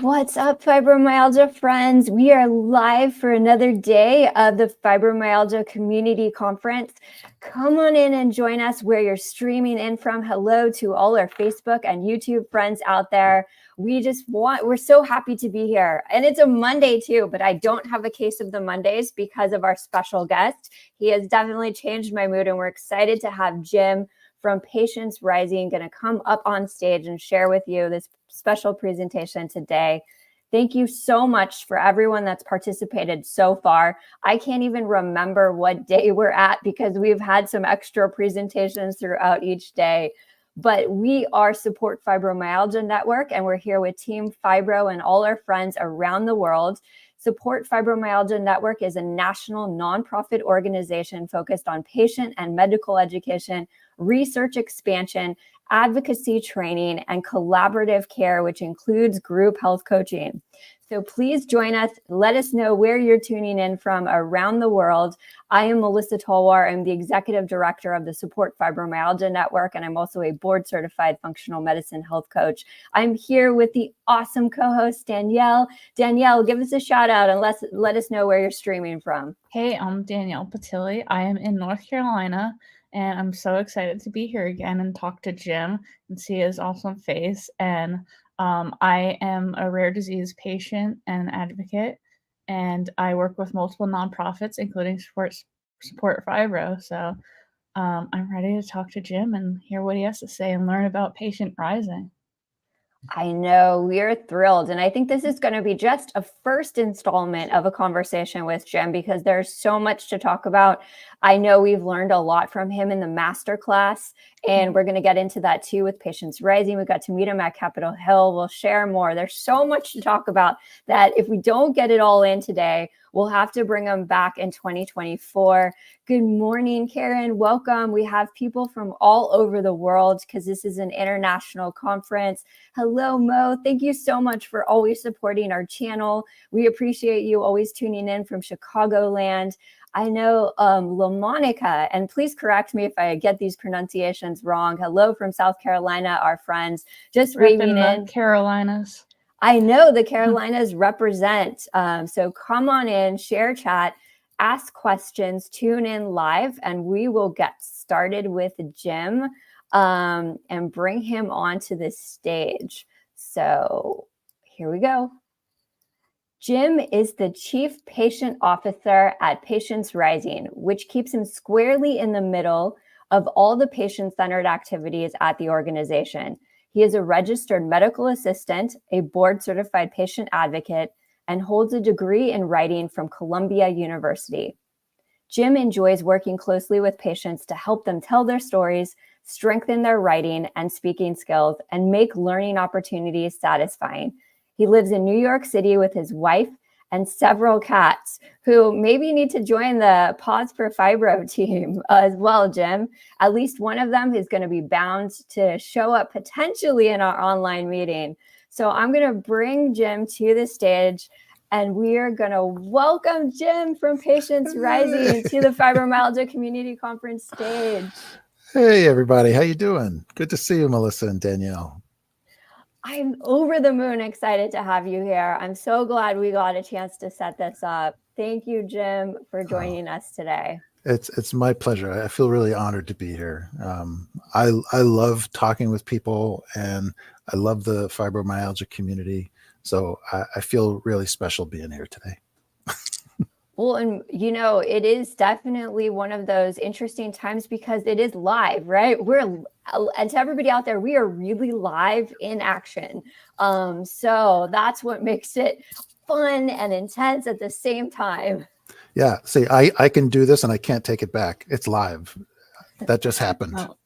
What's up, fibromyalgia friends? We are live for another day of the Fibromyalgia Community Conference. Come on in and join us where you're streaming in from. Hello to all our Facebook and YouTube friends out there. We're so happy to be here. And it's a Monday too, but I don't have a case of the Mondays because of our special guest. He has definitely changed my mood, and we're excited to have Jim from Patients Rising going to come up on stage and share with you this special presentation today. Thank you so much for everyone that's participated so far. I can't even remember what day we're at because we've had some extra presentations throughout each day. But we are Support Fibromyalgia Network, and we're here with Team Fibro and all our friends around the world. Support Fibromyalgia Network is a national nonprofit organization focused on patient and medical education, research expansion, advocacy training, and collaborative care, which includes group health coaching. So please join us. Let us know where you're tuning in from around the world. I am Melissa Tolwar. I'm the Executive Director of the Support Fibromyalgia Network, and I'm also a board-certified functional medicine health coach. I'm here with the awesome co-host, Danielle. Danielle, give us a shout out and let us know where you're streaming from. Hey, I'm Danielle Patilli. I am in North Carolina, and I'm so excited to be here again and talk to Jim and see his awesome face. And I am a rare disease patient and advocate, and I work with multiple nonprofits, including Support Fibro. So I'm ready to talk to Jim and hear what he has to say and learn about Patient Rising. I know, we're thrilled. And I think this is going to be just a first installment of a conversation with Jim because there's so much to talk about. I know we've learned a lot from him in the masterclass, and we're going to get into that too with Patients Rising. We got to meet him at Capitol Hill. We'll share more. There's so much to talk about that if we don't get it all in today, we'll have to bring him back in 2024. Good morning, Karen. Welcome. We have people from all over the world because this is an international conference. Hello, Mo. Thank you so much for always supporting our channel. We appreciate you always tuning in from Chicagoland. I know LaMonica, and please correct me if I get these pronunciations wrong. Hello from South Carolina, our friends. Just waving in. Carolinas. I know the Carolinas represent. So come on in, share chat, ask questions, tune in live, and we will get started with Jim and bring him onto the stage. So here we go. Jim is the Chief Patient Officer at Patients Rising, which keeps him squarely in the middle of all the patient-centered activities at the organization. He is a registered medical assistant, a board-certified patient advocate, and holds a degree in writing from Columbia University. Jim enjoys working closely with patients to help them tell their stories, strengthen their writing and speaking skills, and make learning opportunities satisfying. He lives in New York City with his wife and several cats who maybe need to join the Pause for Fibro team as well, Jim. At least one of them is going to be bound to show up potentially in our online meeting. So I'm going to bring Jim to the stage, and we are going to welcome Jim from Patients Rising to the Fibromyalgia Community Conference stage. Hey, everybody. How you doing? Good to see you, Melissa and Danielle. I'm over the moon excited to have you here. I'm so glad we got a chance to set this up. Thank you, Jim, for joining us today. It's my pleasure. I feel really honored to be here. I love talking with people, and I love the fibromyalgia community. So I feel really special being here today. Well, and you know, it is definitely one of those interesting times because it is live, right? And to everybody out there, we are really live in action. So that's what makes it fun and intense at the same time. Yeah. See, I can do this and I can't take it back. It's live. That just happened. Oh.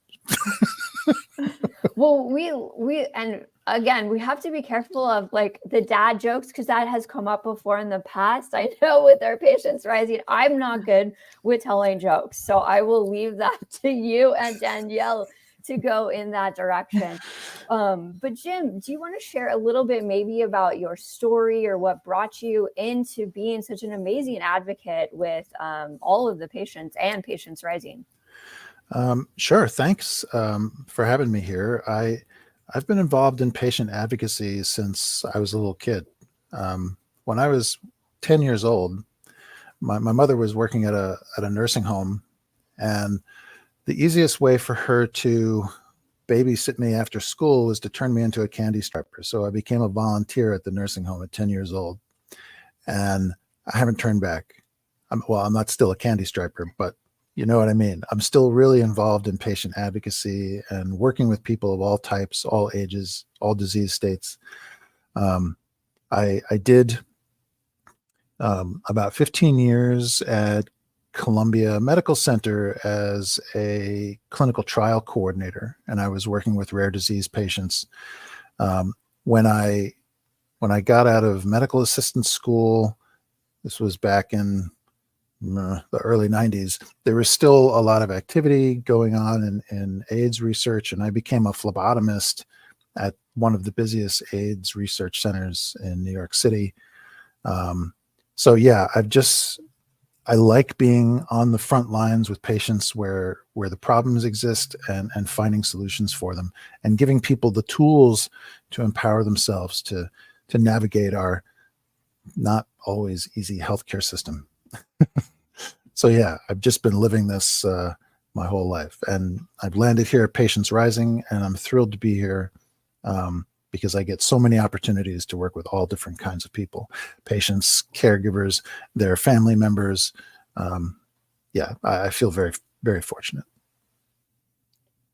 Well, and again, we have to be careful of like the dad jokes because that has come up before in the past. I know with our Patients Rising, I'm not good with telling jokes. So I will leave that to you and Danielle to go in that direction. But Jim, do you want to share a little bit maybe about your story or what brought you into being such an amazing advocate with all of the patients and Patients Rising? Sure. Thanks for having me here. I've been involved in patient advocacy since I was a little kid. When I was 10 years old, my mother was working at a nursing home, and the easiest way for her to babysit me after school was to turn me into a candy striper. So I became a volunteer at the nursing home at 10 years old, and I haven't turned back. I'm not still a candy striper, but you know what I mean. I'm still really involved in patient advocacy and working with people of all types, all ages, all disease states. I did about 15 years at Columbia Medical Center as a clinical trial coordinator, and I was working with rare disease patients. When I got out of medical assistant school, this was back in the early 90s, there was still a lot of activity going on in AIDS research, and I became a phlebotomist at one of the busiest AIDS research centers in New York City. So yeah, I like being on the front lines with patients where the problems exist, and finding solutions for them, and giving people the tools to empower themselves to navigate our not always easy healthcare system. So yeah, I've just been living this my whole life, and I've landed here at Patients Rising, and I'm thrilled to be here because I get so many opportunities to work with all different kinds of people, patients, caregivers, their family members. Yeah, I feel very, very fortunate.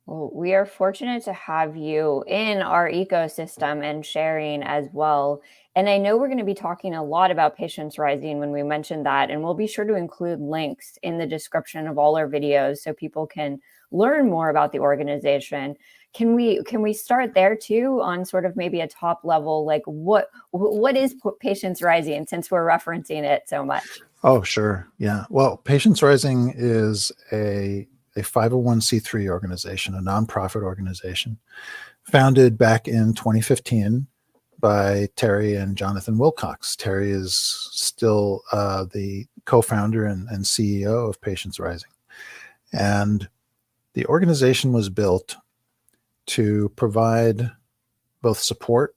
Well, we are fortunate to have you in our ecosystem and sharing as well. And I know we're going to be talking a lot about Patients Rising when we mention that, and we'll be sure to include links in the description of all our videos so people can learn more about the organization. Can we start there too, on sort of maybe a top level, like what is Patients Rising, since we're referencing it so much? Oh, sure. Yeah. Well, Patients Rising is a 501c3 organization, a nonprofit organization, founded back in 2015 by Terry and Jonathan Wilcox. Terry is still the co-founder and CEO of Patients Rising. And the organization was built to provide both support,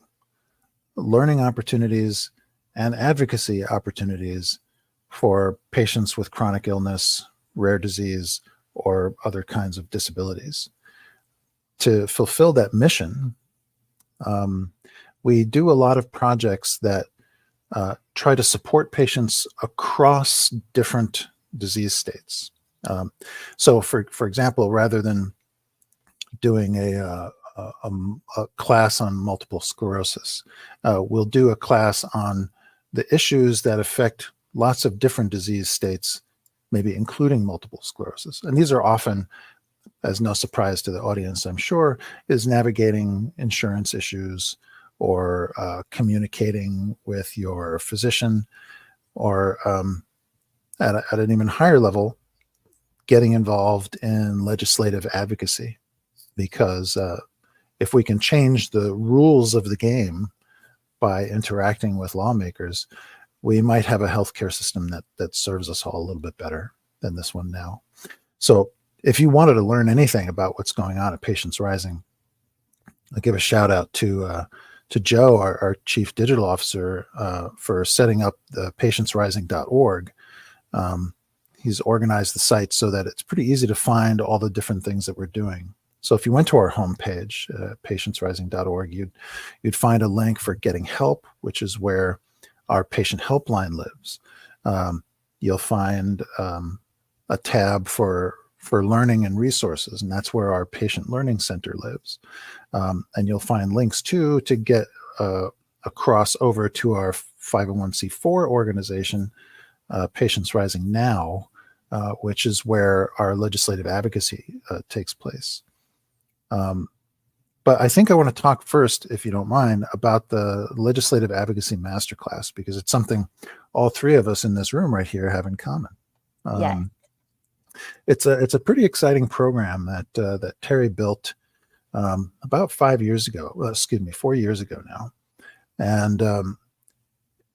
learning opportunities, and advocacy opportunities for patients with chronic illness, rare disease, or other kinds of disabilities. To fulfill that mission, we do a lot of projects that try to support patients across different disease states. So for example, rather than doing a class on multiple sclerosis, we'll do a class on the issues that affect lots of different disease states, maybe including multiple sclerosis. And these are often, as no surprise to the audience, I'm sure, is navigating insurance issues, or communicating with your physician, or at an even higher level, getting involved in legislative advocacy. Because if we can change the rules of the game by interacting with lawmakers, we might have a healthcare system that serves us all a little bit better than this one now. So if you wanted to learn anything about what's going on at Patients Rising, I'll give a shout out to Joe, our chief digital officer, for setting up the patientsrising.org. He's organized the site so that it's pretty easy to find all the different things that we're doing. So if you went to our homepage, patientsrising.org, you'd find a link for getting help, which is where our patient helpline lives. You'll find a tab for learning and resources, and that's where our patient learning center lives. And you'll find links too to get across over to our 501c4 organization, Patients Rising Now, which is where our legislative advocacy takes place. But I think I want to talk first, if you don't mind, about the Legislative Advocacy Masterclass, because it's something all three of us in this room right here have in common. Yeah. It's a pretty exciting program that Terry built about 4 years ago now. And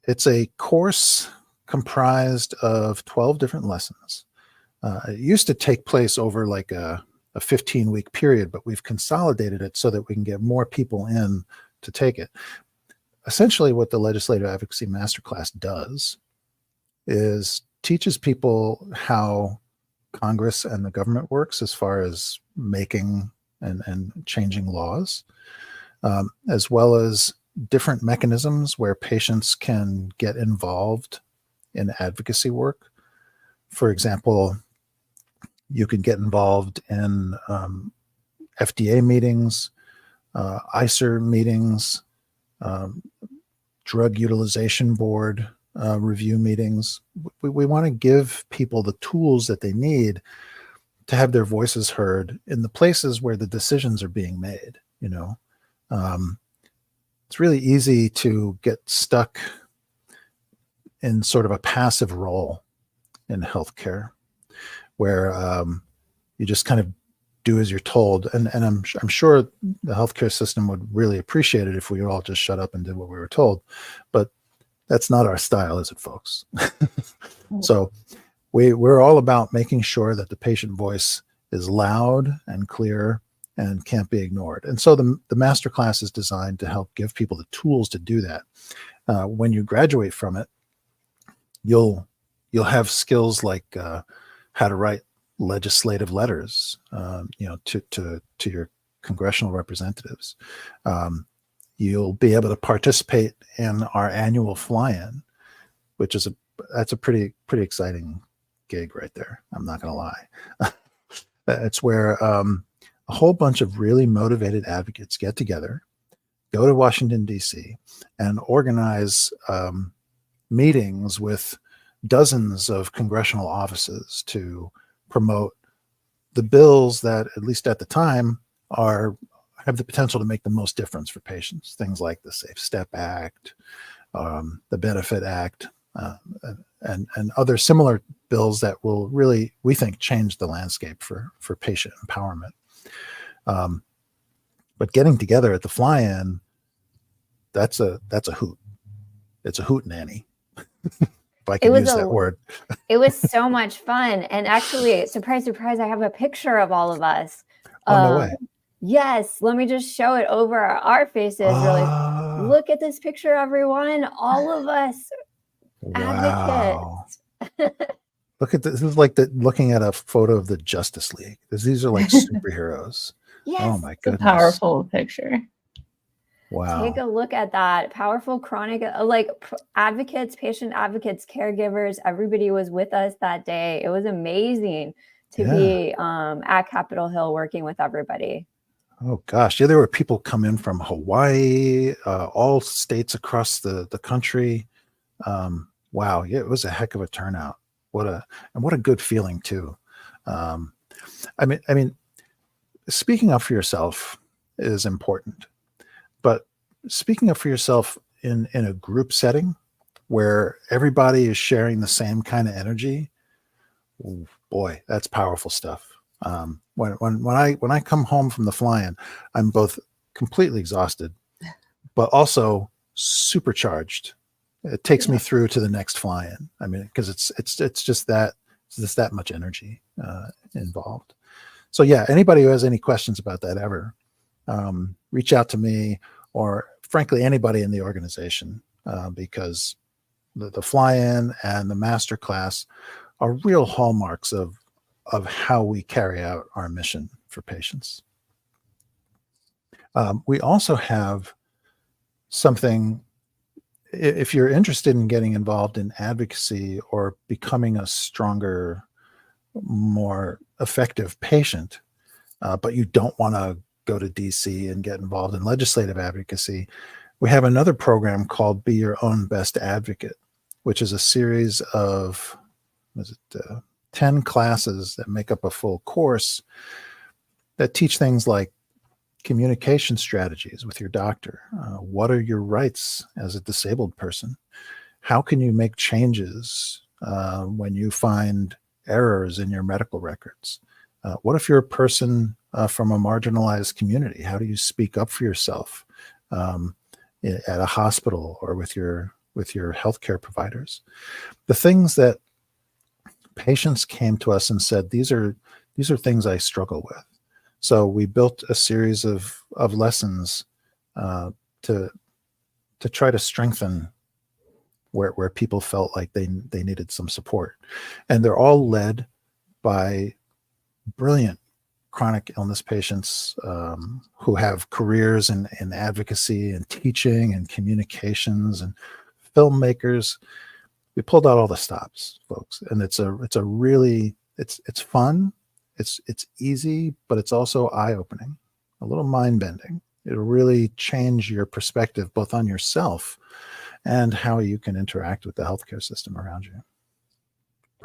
it's a course comprised of 12 different lessons. It used to take place over like a a 15-week period, but we've consolidated it so that we can get more people in to take it. Essentially, what the Legislative Advocacy Masterclass does is teaches people how Congress and the government works as far as making and changing laws, as well as different mechanisms where patients can get involved in advocacy work. For example, you can get involved in FDA meetings, ICER meetings, drug utilization board review meetings. We want to give people the tools that they need to have their voices heard in the places where the decisions are being made. It's really easy to get stuck in sort of a passive role in healthcare, where you just kind of do as you're told. And I'm sure the healthcare system would really appreciate it if we all just shut up and did what we were told. But that's not our style, is it, folks? So we're all about making sure that the patient voice is loud and clear and can't be ignored. And so the masterclass is designed to help give people the tools to do that. When you graduate from it, you'll have skills like how to write legislative letters, to your congressional representatives. You'll be able to participate in our annual fly-in, which is that's a pretty exciting gig right there. I'm not going to lie. It's where a whole bunch of really motivated advocates get together, go to Washington, D.C., and organize meetings with dozens of congressional offices to promote the bills that, at least at the time, have the potential to make the most difference for patients. Things like the Safe Step Act, the Benefit Act, and other similar bills that will really, we think, change the landscape for patient empowerment. But getting together at the fly-in, that's a hoot. It's a hootenanny, if I can use that word. It was so much fun. And actually, surprise, surprise, I have a picture of all of us. Oh, no way. Yes, let me just show it over our faces. Really, look at this picture, everyone. All of us advocates. Look at this. This is like looking at a photo of the Justice League. These are like superheroes. Yes. Oh my goodness. It's a powerful picture. Wow. Take a look at that. Powerful chronic, advocates, patient advocates, caregivers. Everybody was with us that day. It was amazing to be at Capitol Hill working with everybody. Oh gosh, yeah, there were people coming from Hawaii, all states across the country. Wow, yeah, it was a heck of a turnout. What a good feeling too. I mean, speaking up for yourself is important, but speaking up for yourself in a group setting where everybody is sharing the same kind of energy, ooh, boy, that's powerful stuff. When I come home from the fly-in, I'm both completely exhausted, but also supercharged. It takes me through to the next fly-in. I mean, because it's just that much energy involved. So yeah, anybody who has any questions about that ever, reach out to me, or frankly anybody in the organization, because the fly-in and the master class are real hallmarks of how we carry out our mission for patients. We also have something, if you're interested in getting involved in advocacy or becoming a stronger, more effective patient, but you don't want to go to DC and get involved in legislative advocacy, we have another program called Be Your Own Best Advocate, which is a series of 10 classes that make up a full course that teach things like communication strategies with your doctor. What are your rights as a disabled person? How can you make changes when you find errors in your medical records? What if you're a person from a marginalized community? How do you speak up for yourself at a hospital or with your healthcare providers? The things that patients came to us and said, these are things I struggle with. So we built a series of lessons to try to strengthen where people felt like they needed some support. And they're all led by brilliant chronic illness patients who have careers in advocacy and teaching and communications and filmmakers. We pulled out all the stops, folks, and it's fun, it's easy, but it's also eye-opening, a little mind-bending. It'll really change your perspective both on yourself and how you can interact with the healthcare system around you.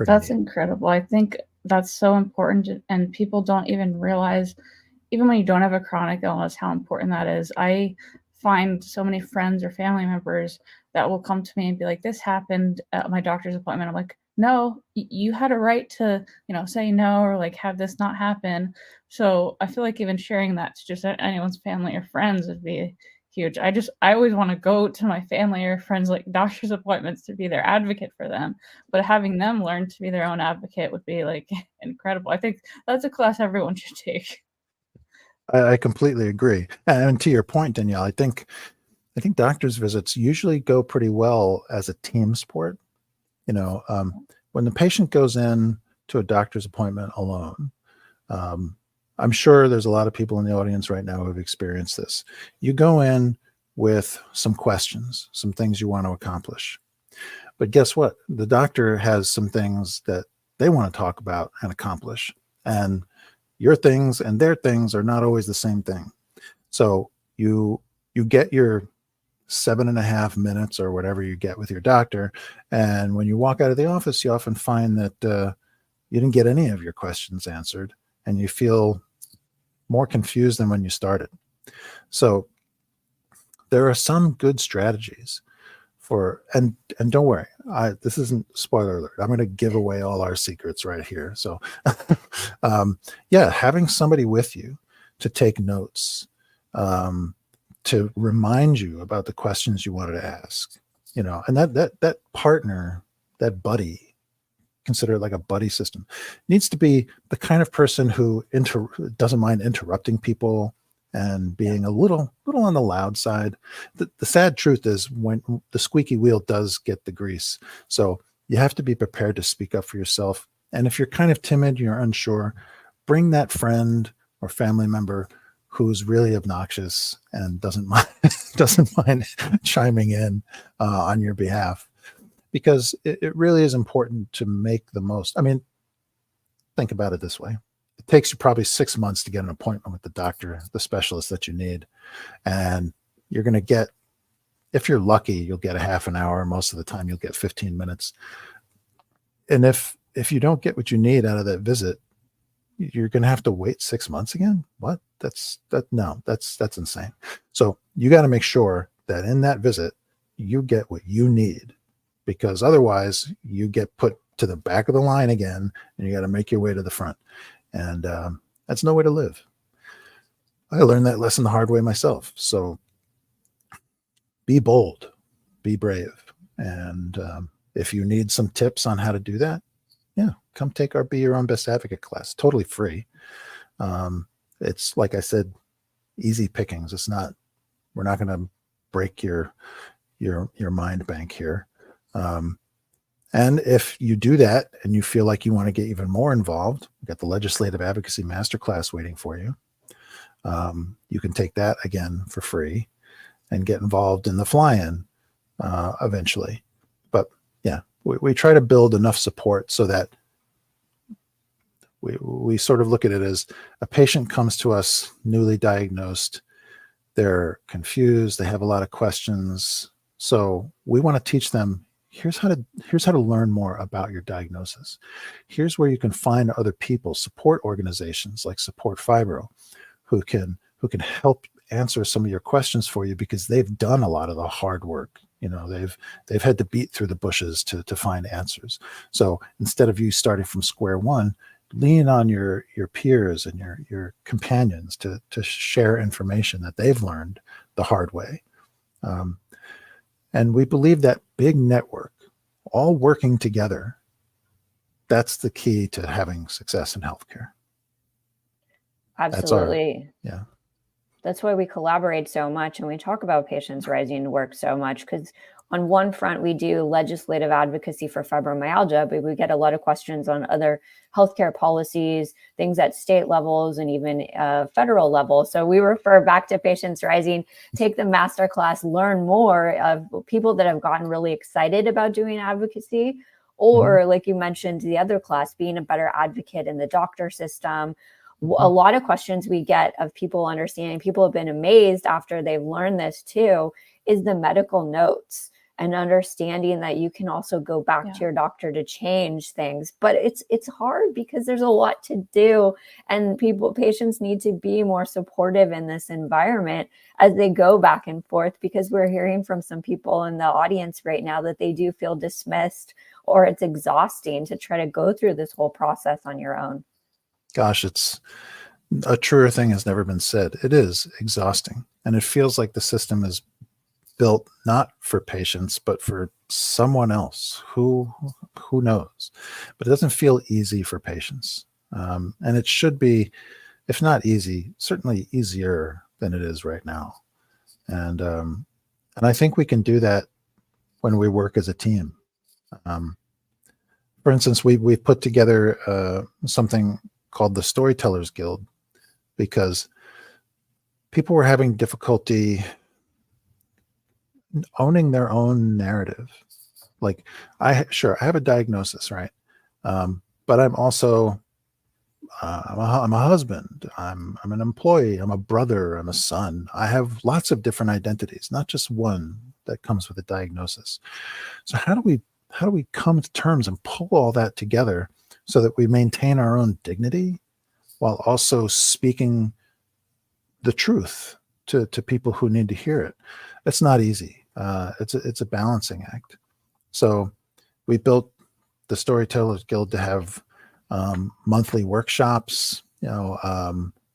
That's incredible. I think that's so important, and people don't even realize, even when you don't have a chronic illness, how important that is. I find so many friends or family members that will come to me and be like, this happened at my doctor's appointment. I'm like, no, you had a right to, say no, or like have this not happen. So I feel like even sharing that to just anyone's family or friends would be huge. I always want to go to my family or friends like doctor's appointments to be their advocate for them, but having them learn to be their own advocate would be like incredible. I think that's a class everyone should take. I completely agree. And to your point, Danielle, I think doctor's visits usually go pretty well as a team sport. When the patient goes in to a doctor's appointment alone, I'm sure there's a lot of people in the audience right now who have experienced this. You go in with some questions, some things you want to accomplish. But guess what? The doctor has some things that they want to talk about and accomplish. And your things and their things are not always the same thing. So you get your 7.5 minutes or whatever you get with your doctor. And when you walk out of the office, you often find that you didn't get any of your questions answered, and you feel more confused than when you started. So there are some good strategies for, and don't worry, this isn't spoiler alert. I'm going to give away all our secrets right here. So yeah, having somebody with you to take notes, to remind you about the questions you wanted to ask, and that partner, that buddy, consider it like a buddy system, needs to be the kind of person who doesn't mind interrupting people and being a little on the loud side. The sad truth is, when the squeaky wheel does get the grease. So you have to be prepared to speak up for yourself. And if you're kind of timid, you're unsure, bring that friend or family member who's really obnoxious and doesn't mind chiming in on your behalf. Because it really is important to make the most. I mean, think about it this way. It takes you probably 6 months to get an appointment with the doctor, the specialist that you need. And you're going to get, if you're lucky, you'll get a half an hour. Most of the time, you'll get 15 minutes. And if you don't get what you need out of that visit, you're going to have to wait 6 months again. What? That's insane. So you got to make sure that in that visit, you get what you need. Because otherwise you get put to the back of the line again, and you got to make your way to the front. And that's no way to live. I learned that lesson the hard way myself. So be bold, be brave. And if you need some tips on how to do that, yeah, come take our Be Your Own Best Advocate class. Totally free. It's, like I said, easy pickings. We're not going to break your mind bank here. And if you do that and you feel like you want to get even more involved, we've got the Legislative Advocacy Masterclass waiting for you. You can take that again for free and get involved in the fly-in eventually. But yeah, we try to build enough support so that we sort of look at it as a patient comes to us newly diagnosed. They're confused. They have a lot of questions. So we want to teach them, here's how to learn more about your diagnosis. Here's where you can find other people, support organizations like Support Fibro, who can help answer some of your questions for you, because they've done a lot of the hard work. They've had to beat through the bushes to find answers. So instead of you starting from square one, lean on your peers and your companions to share information that they've learned the hard way. And we believe that big network, all working together, that's the key to having success in healthcare. Absolutely. Yeah. That's why we collaborate so much and we talk about patients rising to work so much, because on one front, we do legislative advocacy for fibromyalgia, but we get a lot of questions on other healthcare policies, things at state levels and even federal level. So we refer back to Patients Rising, take the masterclass, learn more of people that have gotten really excited about doing advocacy, or like you mentioned, the other class, being a better advocate in the doctor system. A lot of questions we get of people understanding, people have been amazed after they've learned this too, is the medical notes and understanding that you can also go back to your doctor to change things. But it's hard because there's a lot to do, and patients need to be more supportive in this environment as they go back and forth, because we're hearing from some people in the audience right now that they do feel dismissed, or it's exhausting to try to go through this whole process on your own. Gosh, it's a truer thing has never been said. It is exhausting. And it feels like the system is built not for patients, but for someone else who knows. But it doesn't feel easy for patients. And it should be, if not easy, certainly easier than it is right now. And I think we can do that when we work as a team. For instance, we've put together something called the Storytellers Guild, because people were having difficulty owning their own narrative. Like, I have a diagnosis, right? But I'm also I'm a husband, I'm an employee, I'm a brother, I'm a son. I have lots of different identities, not just one that comes with a diagnosis. So how do we come to terms and pull all that together so that we maintain our own dignity while also speaking the truth to people who need to hear it? It's not easy. It's a balancing act. So we built the Storytellers Guild to have monthly workshops,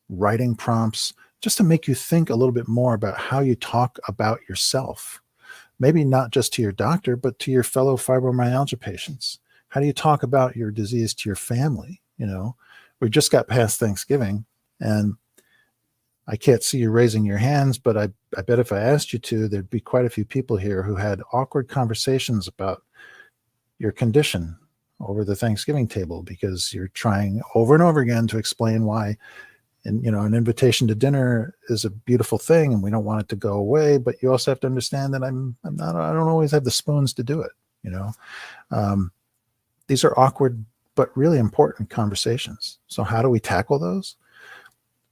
writing prompts, just to make you think a little bit more about how you talk about yourself. Maybe not just to your doctor, but to your fellow fibromyalgia patients. How do you talk about your disease to your family? We just got past Thanksgiving, and I can't see you raising your hands, but I bet if I asked you to, there'd be quite a few people here who had awkward conversations about your condition over the Thanksgiving table, because you're trying over and over again to explain why, and an invitation to dinner is a beautiful thing and we don't want it to go away, but you also have to understand that I don't always have the spoons to do it. These are awkward but really important conversations. So how do we tackle those?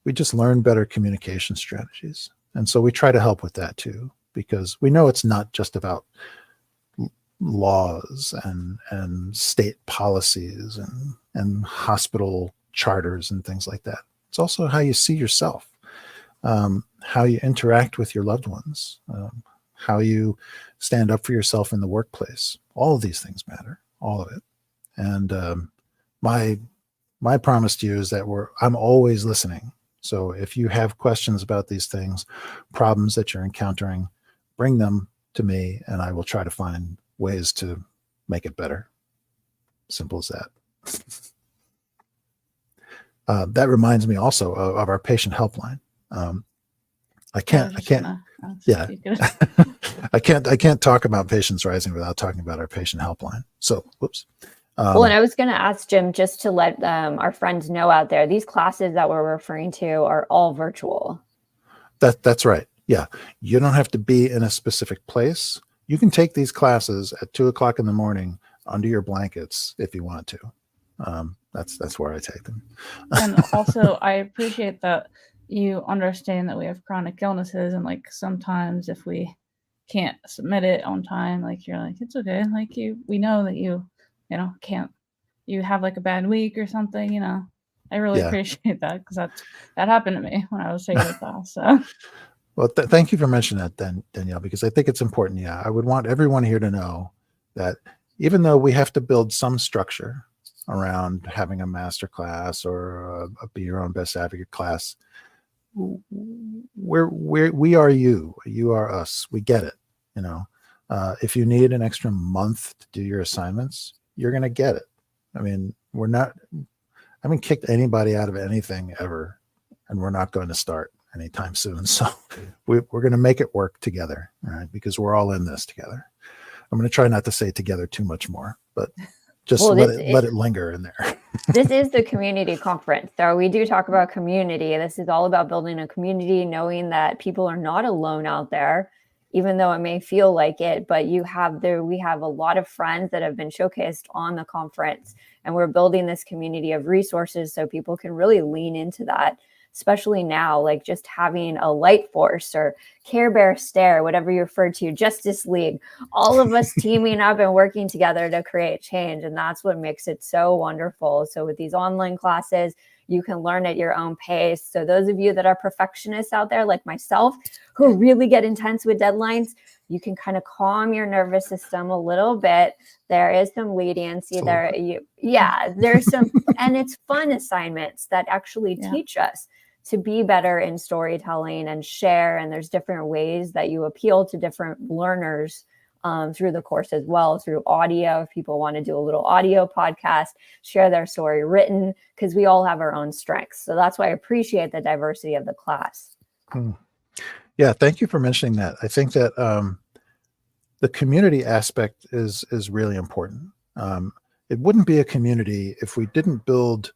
We just learn better communication strategies. And so we try to help with that too, because we know it's not just about laws and state policies and hospital charters and things like that. It's also how you see yourself, how you interact with your loved ones, how you stand up for yourself in the workplace. All of these things matter, all of it. And my promise to you is that I'm always listening. So if you have questions about these things, problems that you're encountering, bring them to me and I will try to find ways to make it better. Simple as that. That reminds me also of our patient helpline. I can't talk about Patients Rising without talking about our patient helpline. So, whoops. Well, and I was going to ask Jim, just to let our friends know out there, these classes that we're referring to are all virtual. That's right. Yeah. You don't have to be in a specific place. You can take these classes at 2:00 in the morning under your blankets if you want to. That's where I take them. And also, I appreciate that you understand that we have chronic illnesses, and like sometimes if we can't submit it on time, like you're like, it's okay. Like we know that you can't, you have like a bad week or something, I really appreciate that, because that happened to me when I was taking a class. So. Well, thank you for mentioning that, Danielle, because I think it's important. Yeah, I would want everyone here to know that even though we have to build some structure around having a master class or a Be Your Own Best Advocate class, we are you. You are us. We get it. If you need an extra month to do your assignments, you're going to get it. I mean, I haven't kicked anybody out of anything ever. and we're not going to start anytime soon. So we're going to make it work together, right? Because we're all in this together. I'm going to try not to say together too much more, but just let it linger in there. This is the community conference. So we do talk about community. This is all about building a community, knowing that people are not alone out there, even though it may feel like it, but we have a lot of friends that have been showcased on the conference, and we're building this community of resources so people can really lean into that, especially now, like just having a light force or Care Bear Stare, whatever you refer to, Justice League, all of us teaming up and working together to create change. And that's what makes it so wonderful. So with these online classes, you can learn at your own pace. So those of you that are perfectionists out there, like myself, who really get intense with deadlines, you can kind of calm your nervous system a little bit. There is some leniency there. There's some, and it's fun assignments that actually teach us to be better in storytelling and share. And there's different ways that you appeal to different learners through the course as well, through audio. If people want to do a little audio podcast, share their story written, because we all have our own strengths. So that's why I appreciate the diversity of the class. Yeah, thank you for mentioning that. I think that the community aspect is really important. It wouldn't be a community if we didn't build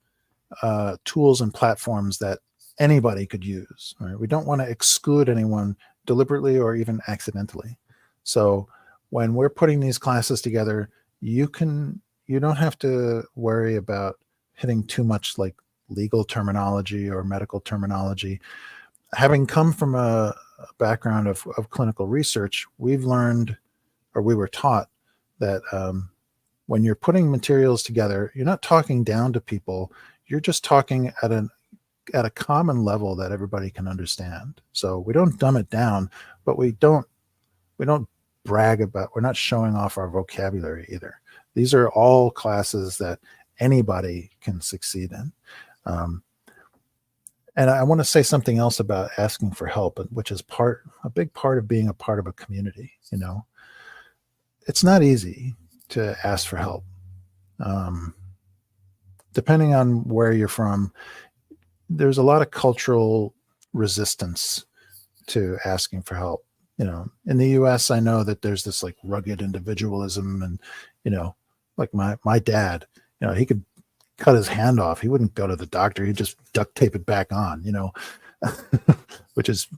tools and platforms that anybody could use. Right? We don't want to exclude anyone deliberately or even accidentally. So when we're putting these classes together, you don't have to worry about hitting too much like legal terminology or medical terminology. Having come from a background of clinical research, we've learned, or we were taught, that when you're putting materials together, you're not talking down to people. You're just talking at a common level that everybody can understand. So we don't dumb it down, but we don't brag about, we're not showing off our vocabulary either. These are all classes that anybody can succeed in. And I want to say something else about asking for help, which is a big part of being a part of a community. You know, it's not easy to ask for help. Depending on where you're from, there's a lot of cultural resistance to asking for help. You know, in the US, I know that there's this like rugged individualism, and, you know, like my dad, you know, he could cut his hand off. He wouldn't go to the doctor. He'd just duct tape it back on, you know, which is,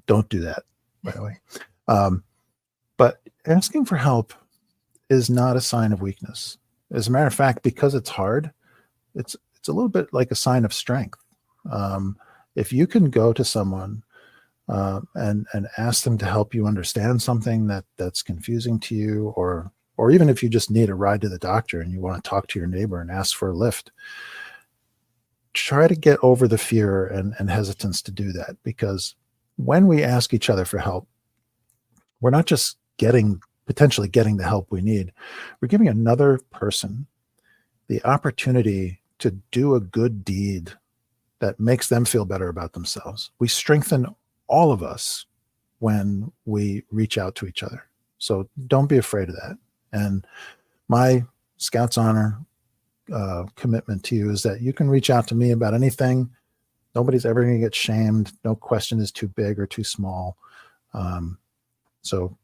don't do that, by the way. But asking for help is not a sign of weakness. As a matter of fact, because it's hard, it's a little bit like a sign of strength. If you can go to someone and ask them to help you understand something that's confusing to you, or even if you just need a ride to the doctor and you want to talk to your neighbor and ask for a lift, try to get over the fear and hesitance to do that. Because when we ask each other for help, we're not just potentially getting the help we need. We're giving another person the opportunity to do a good deed that makes them feel better about themselves. We strengthen all of us when we reach out to each other. So don't be afraid of that. And my Scouts Honor commitment to you is that you can reach out to me about anything. Nobody's ever going to get shamed. No question is too big or too small. So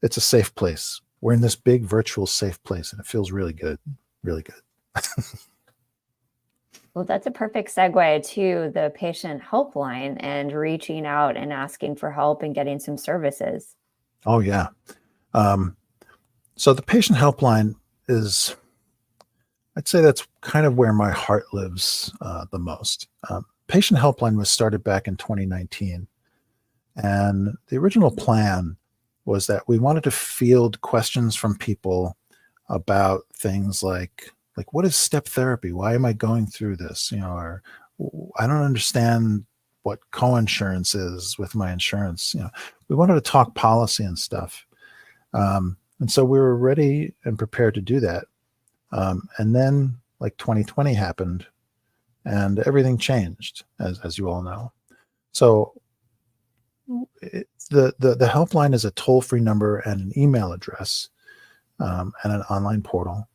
it's a safe place. We're in this big virtual safe place, and it feels really good, really good. Well, that's a perfect segue to the patient helpline and reaching out and asking for help and getting some services. Oh, yeah. So the patient helpline is, I'd say that's kind of where my heart lives the most. Patient helpline was started back in 2019. And the original plan was that we wanted to field questions from people about things like what is step therapy? Why am I going through this? You know, or I don't understand what coinsurance is with my insurance. You know, we wanted to talk policy and stuff. And so we were ready and prepared to do that. And then like 2020 happened and everything changed, as you all know. So the helpline is a toll-free number and an email address and an online portal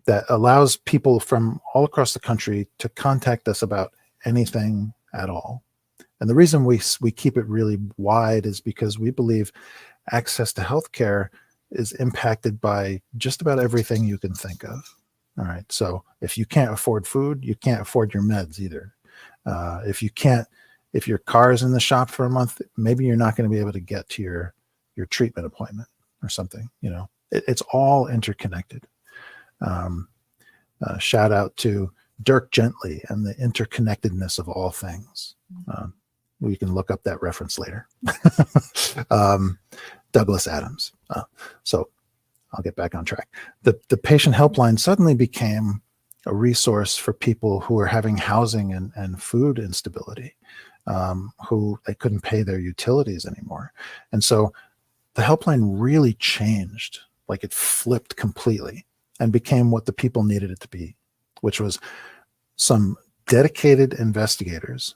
that allows people from all across the country to contact us about anything at all. And the reason we keep it really wide is because we believe access to healthcare is impacted by just about everything you can think of. All right. So if you can't afford food, you can't afford your meds either. If your car is in the shop for a month, maybe you're not going to be able to get to your treatment appointment or something. It's all interconnected. Shout out to Dirk Gently and the interconnectedness of all things. We can look up that reference later. Douglas Adams. So I'll get back on track. The patient helpline suddenly became a resource for people who were having housing and food instability, who they couldn't pay their utilities anymore. And so the helpline really changed, like it flipped completely and became what the people needed it to be, which was some dedicated investigators.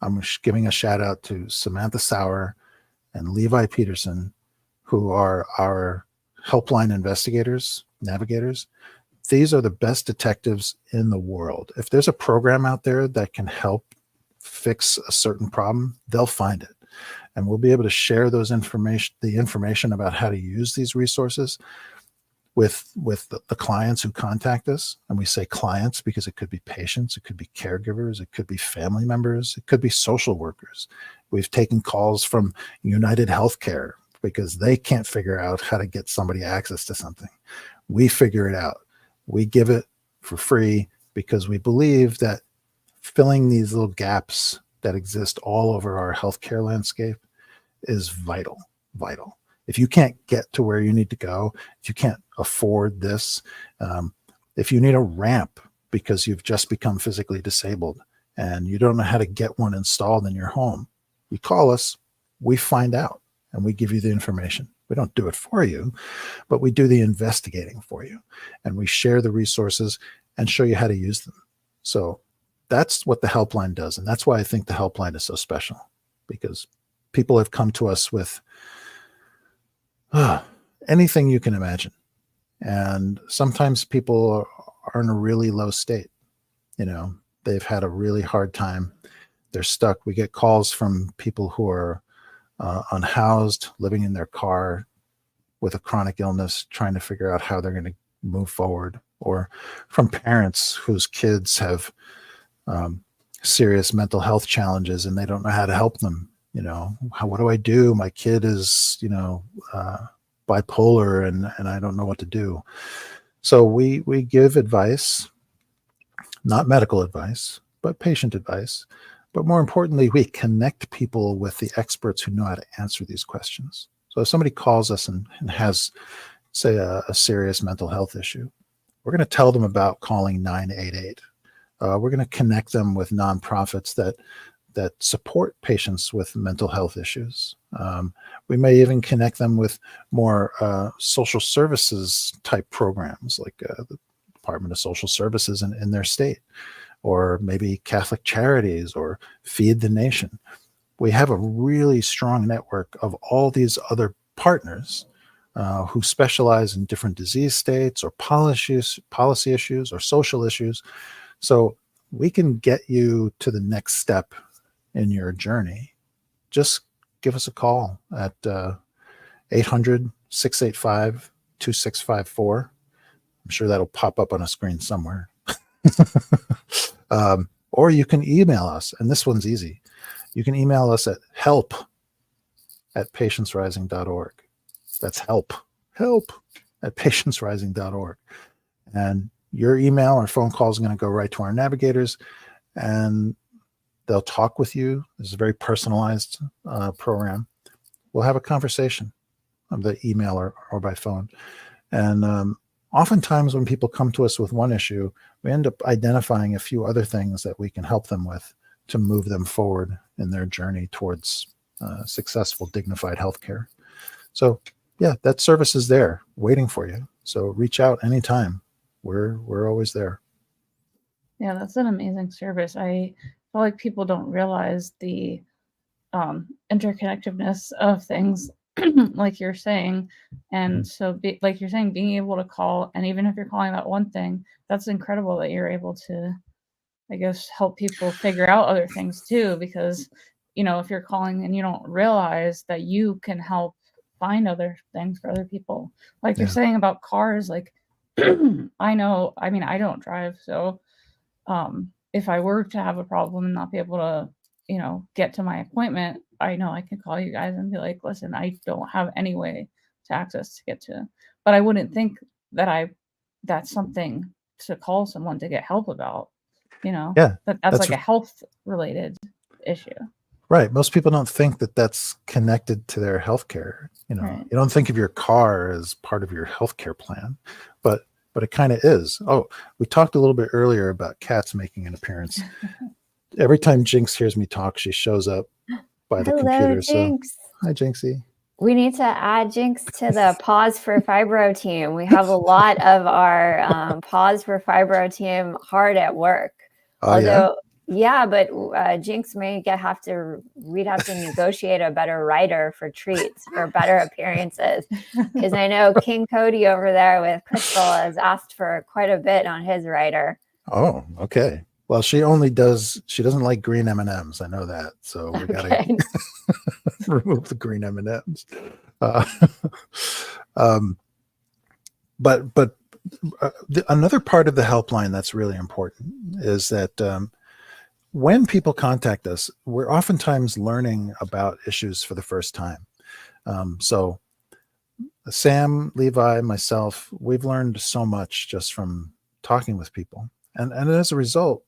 I'm giving a shout out to Samantha Sauer and Levi Peterson, who are our helpline investigators, navigators. These are the best detectives in the world. If there's a program out there that can help fix a certain problem, they'll find it. And we'll be able to share the information about how to use these resources with the clients who contact us. And we say clients because it could be patients, it could be caregivers, it could be family members, it could be social workers. We've taken calls from United Healthcare because they can't figure out how to get somebody access to something. We figure it out. We give it for free because we believe that filling these little gaps that exist all over our healthcare landscape is vital. If you can't get to where you need to go, if you can't afford this, if you need a ramp because you've just become physically disabled and you don't know how to get one installed in your home, you call us, we find out, and we give you the information. We don't do it for you, but we do the investigating for you, and we share the resources and show you how to use them. So that's what the helpline does, and that's why I think the helpline is so special, because people have come to us with anything you can imagine. And sometimes people are in a really low state. They've had a really hard time. They're stuck. We get calls from people who are unhoused, living in their car with a chronic illness, trying to figure out how they're going to move forward, or from parents whose kids have serious mental health challenges and they don't know how to help them. What do I do? My kid is, bipolar and I don't know what to do. So we give advice, not medical advice, but patient advice. But more importantly, we connect people with the experts who know how to answer these questions. So if somebody calls us and has, say, a serious mental health issue, we're going to tell them about calling 988. We're going to connect them with nonprofits that support patients with mental health issues. We may even connect them with more social services type programs, like the Department of Social Services in their state, or maybe Catholic Charities or Feed the Nation. We have a really strong network of all these other partners who specialize in different disease states or policy issues or social issues. So we can get you to the next step in your journey. Just give us a call at 800-685-2654. I'm sure that'll pop up on a screen somewhere. Or you can email us, and this one's easy. You can email us at help@patientsrising.org. That's help at patientsrising.org. And your email or phone call is going to go right to our navigators, and they'll talk with you. This is a very personalized program. We'll have a conversation on the email or by phone. And oftentimes when people come to us with one issue, we end up identifying a few other things that we can help them with to move them forward in their journey towards successful, dignified healthcare. So yeah, that service is there waiting for you. So reach out anytime. We're always there. Yeah, that's an amazing service. I feel like people don't realize the interconnectedness of things, like you're saying. And so, like you're saying, being able to call, and even if you're calling about one thing, that's incredible that you're able to I guess, help people figure out other things too, because, if you're calling and you don't realize that you can help find other things for other people. Like you're Yeah. saying about cars, like I know, I mean, I don't drive. So if I were to have a problem and not be able to, get to my appointment, I know I can call you guys and be like, listen, I don't have any way to access to get to, but I wouldn't think that that's something to call someone to get help about, Yeah, that's like a health related issue. Right. Most people don't think that that's connected to their healthcare. Right. You don't think of your car as part of your healthcare plan, but it kind of is. Oh, we talked a little bit earlier about cats making an appearance. Every time Jinx hears me talk, she shows up by the computer. Jinx. So, hi, Jinxie. We need to add Jinx to the Pause for Fibro team. We have a lot of our Pause for Fibro team hard at work. Oh, although, yeah, but Jinx we'd have to negotiate a better writer for treats for better appearances. Because I know King Cody over there with Crystal has asked for quite a bit on his writer. Oh, okay. Well, she doesn't like green M&Ms. I know that. So we got to remove the green M&Ms. But another part of the helpline that's really important is that when people contact us, we're oftentimes learning about issues for the first time. So Sam, Levi, myself, we've learned so much just from talking with people. And as a result,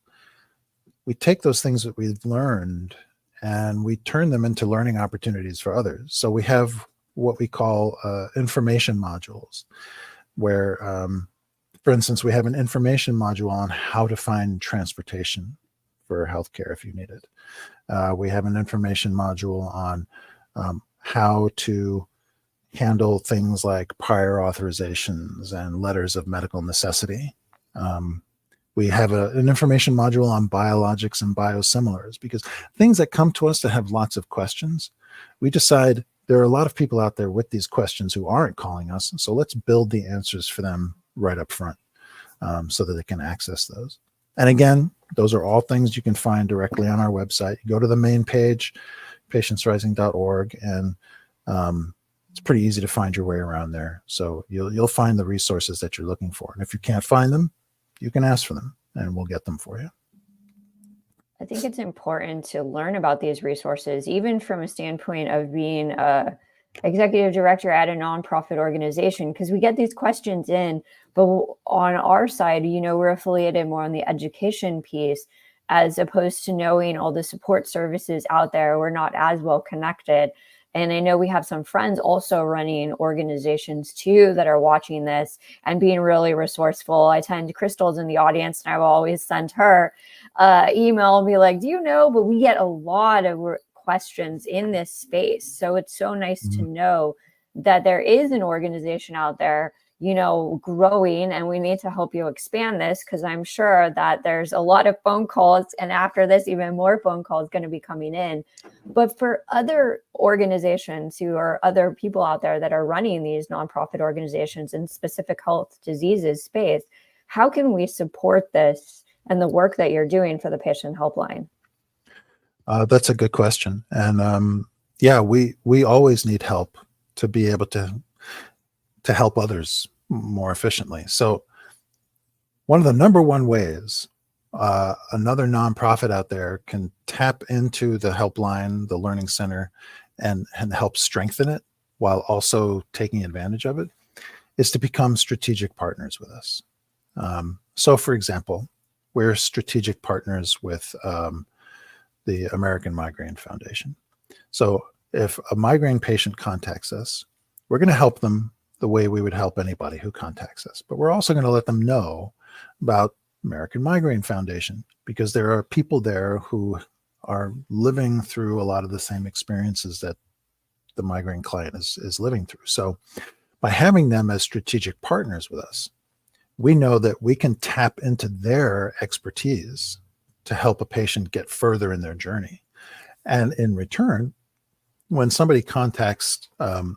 we take those things that we've learned and we turn them into learning opportunities for others. So we have what we call information modules, where, for instance, we have an information module on how to find transportation for healthcare if you need it. We have an information module on how to handle things like prior authorizations and letters of medical necessity. We have an information module on biologics and biosimilars, because things that come to us that have lots of questions, we decide there are a lot of people out there with these questions who aren't calling us. So let's build the answers for them right up front so that they can access those. And again, those are all things you can find directly on our website. You go to the main page, patientsrising.org, and it's pretty easy to find your way around there. So you'll find the resources that you're looking for. And if you can't find them, you can ask for them and we'll get them for you. I think it's important to learn about these resources, even from a standpoint of being a executive director at a nonprofit organization, because we get these questions in, but on our side, we're affiliated more on the education piece, as opposed to knowing all the support services out there. We're not as well connected. And I know we have some friends also running organizations too that are watching this and being really resourceful. I tend Crystal's in the audience, and I will always send her email and be like, do you know? But we get a lot of questions in this space. So it's so nice to know that there is an organization out there, growing, and we need to help you expand this, because I'm sure that there's a lot of phone calls, and after this, even more phone calls going to be coming in. But for other organizations who are other people out there that are running these nonprofit organizations in specific health diseases space, how can we support this and the work that you're doing for the patient helpline? That's a good question. And we always need help to be able to help others more efficiently. So one of the number one ways another nonprofit out there can tap into the helpline, the learning center, and help strengthen it while also taking advantage of it is to become strategic partners with us. So for example, we're strategic partners with the American Migraine Foundation. So if a migraine patient contacts us, we're going to help them the way we would help anybody who contacts us. But we're also going to let them know about American Migraine Foundation, because there are people there who are living through a lot of the same experiences that the migraine client is living through. So by having them as strategic partners with us, we know that we can tap into their expertise to help a patient get further in their journey. And in return, when somebody contacts them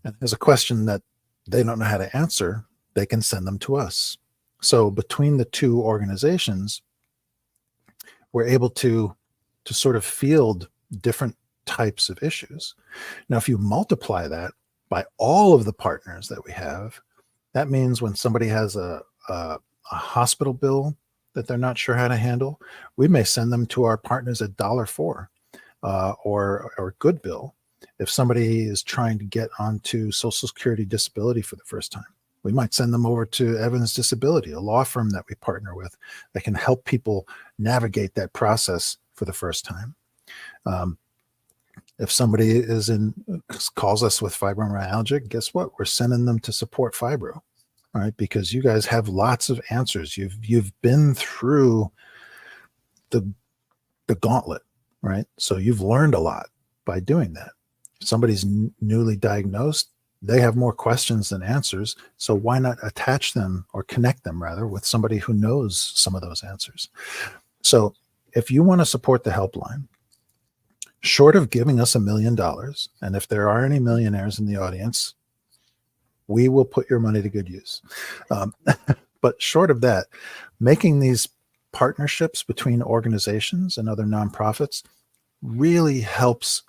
and there's a question that they don't know how to answer, they can send them to us. So between the two organizations, we're able to sort of field different types of issues. Now, if you multiply that by all of the partners that we have, that means when somebody has a hospital bill that they're not sure how to handle, we may send them to our partners at $4 or Good Bill. If somebody is trying to get onto Social Security disability for the first time, we might send them over to Evans Disability, a law firm that we partner with that can help people navigate that process for the first time. If somebody calls us with fibromyalgia, guess what? We're sending them to Support Fibro, right? Because you guys have lots of answers. You've been through the gauntlet, right? So you've learned a lot by doing that. If somebody's newly diagnosed, they have more questions than answers. So why not attach them, or connect them rather, with somebody who knows some of those answers? So if you want to support the helpline, short of giving us $1 million, and if there are any millionaires in the audience, we will put your money to good use. But short of that, making these partnerships between organizations and other nonprofits really helps